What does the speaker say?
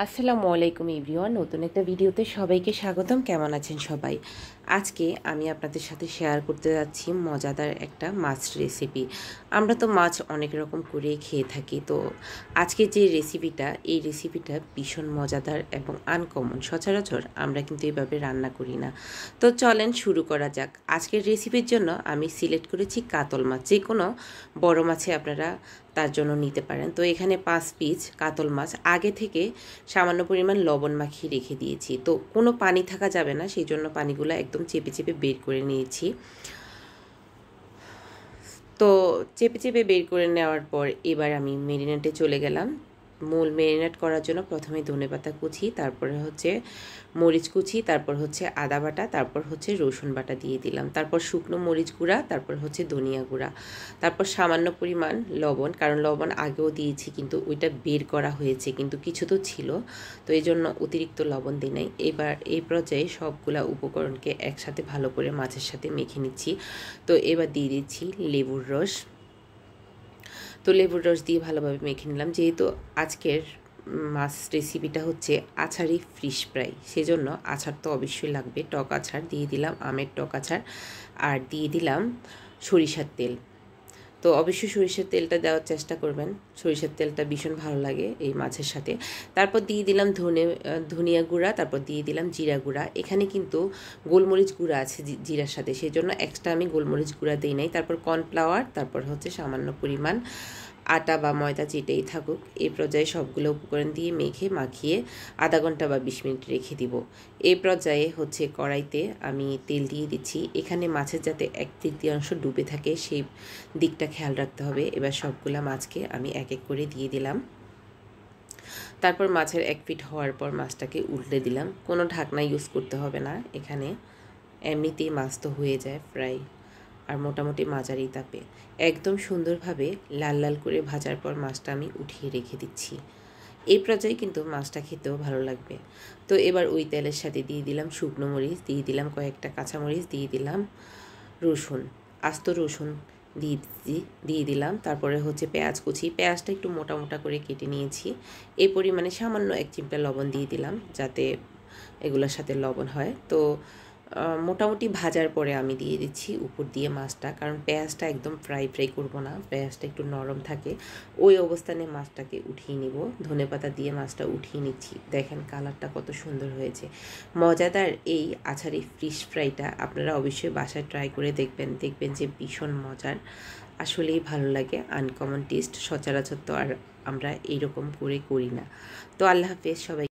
আসসালামু আলাইকুম এভরিওয়ান, নতুন একটা ভিডিওতে সবাইকে স্বাগতম। কেমন আছেন সবাই? আজকে আমি আপনাদের সাথে শেয়ার করতে যাচ্ছি মজাদার একটা মাছ রেসিপি। আমরা তো মাছ অনেক রকম করে খেয়ে থাকি, তো আজকে যে রেসিপিটা, এই রেসিপিটা ভীষণ মজাদার এবং আনকমন। সচরাচর আমরা কিন্তু এইভাবে রান্না করি না। তো চলেন শুরু করা যাক। আজকের রেসিপির জন্য আমি সিলেক্ট করেছি কাতল মাছ। যে কোনো বড় মাছে আপনারা তার জন্য নিতে পারেন। তো এখানে 5 পিস কাতল মাছ আগে থেকে সামান্য পরিমাণ লবণ মাখিয়ে রেখে দিয়েছি। তো কোনো পানি থাকা যাবে না, সেই জন্য পানিগুলো একদম চেপে চেপে বের করে নিয়েছি। তো চেপে চেপে বের করে নেওয়ার পর এবার আমি মেরিনেটে চলে গেলাম। মূল মেরিনেট করার জন্য প্রথমে ধনেপাতা কুচি, তারপরে হচ্ছে মরিচ কুচি, তারপর হচ্ছে আদা বাটা, তারপর হচ্ছে রসুন বাটা দিয়ে দিলাম, তারপর শুকনো মরিচ গুঁড়া, তারপর হচ্ছে ধনিয়া গুঁড়া, তারপর সামান্য পরিমাণ লবণ, কারণ লবণ আগেও দিয়েছি কিন্তু ওইটা বের করা হয়েছে, কিন্তু কিছু তো ছিল, তো এই জন্য অতিরিক্ত লবণ দিই নাই। এবার এই পর্যায়ে সবগুলা উপকরণকে একসাথে ভালো করে মাছের সাথে মেখে নিচ্ছি। তো এবার দিয়ে দিচ্ছি লেবুর রস। তো লেবুর রস দিয়ে ভালোভাবে মেখে নিলাম। যেহেতু আজকের মাছ রেসিপিটা হচ্ছে আচারি ফিশ ফ্রাই, সেজন্য আচার তো অবশ্যই লাগবে। টক আচার দিয়ে দিলাম, আমের টক আচার, আর দিয়ে দিলাম সরিষার তেল। তো অবশ্যই সরিষার তেলটা দেওয়ার চেষ্টা করবেন, সরিষার তেলটা ভীষণ ভালো লাগে এই মাছের সাথে। তারপর দিয়ে দিলাম ধনিয়া গুঁড়া, তারপর দিয়ে দিলাম জিরা গুঁড়া। এখানে কিন্তু গোলমরিচ গুঁড়া আছে জিরার সাথে, সেই জন্য এক্সট্রা আমি গোলমরিচ গুঁড়া দিই নাই। তারপর কর্নফ্লাওয়ার, তারপর হচ্ছে সামান্য পরিমাণ আটা বা ময়দা যেটাই থাকুক, এই পর্যায়ে সবগুলো উপকরণ দিয়ে মাখিয়ে আধা ঘন্টা বা 20 মিনিট রেখে দিব। এই পর্যায়ে হচ্ছে কড়াইতে আমি তেল দিয়ে দিচ্ছি। এখানে মাছের যাতে 1/3 ডুবে থাকে সেই দিকটা খেয়াল রাখতে হবে। এবার সবগুলা মাছকে আমি এক এক করে দিয়ে দিলাম। তারপর মাছের 1 ফিট হওয়ার পর মাছটাকে উল্টে দিলাম। কোনো ঢাকনা ইউজ করতে হবে না এখানে, এমনিতেই মাছ তো হয়ে যায় ফ্রাই, আর মোটামুটি মাঝারি তাপে একদম সুন্দরভাবে লাল লাল করে ভাজার পর মাছটা আমি উঠিয়ে রেখে দিচ্ছি। এই পর্যায়ে কিন্তু মাছটা খেতেও ভালো লাগবে। তো এবার ওই তেলের সাথে দিয়ে দিলাম শুকনো মরিচ, দিয়ে দিলাম কয়েকটা কাঁচামরিচ, দিয়ে দিলাম রসুন, আস্ত রসুন দিয়ে দিলাম। তারপরে হচ্ছে পেঁয়াজ কুচি, পেঁয়াজটা একটু মোটা মোটা করে কেটে নিয়েছি। এই পরিমাণে সামান্য 1 চিমটা লবণ দিয়ে দিলাম, যাতে এগুলোর সাথে লবণ হয়। তো মোটামুটি ভাজার পরে আমি দিয়ে দিচ্ছি উপর দিয়ে মাছটা, কারণ পেঁয়াজটা একদম ফ্রাই করব না, পেঁয়াজটা একটু নরম থাকে। ওই অবস্থানে মাছটাকে উঠিয়ে নিব। ধনেপাতা দিয়ে মাছটা উঠিয়ে নিচ্ছি। দেখেন কালারটা কত সুন্দর হয়েছে। মজাদার এই আচারি ফিশ ফ্রাইটা আপনারা অবশ্যই বাসায় ট্রাই করে দেখবেন যে ভীষণ মজার, আসলেই ভালো লাগে। আনকমন টেস্ট, সচরাচর তো আর আমরা এইরকম করে করি না। তো আল্লাহ হাফেজ সবাই।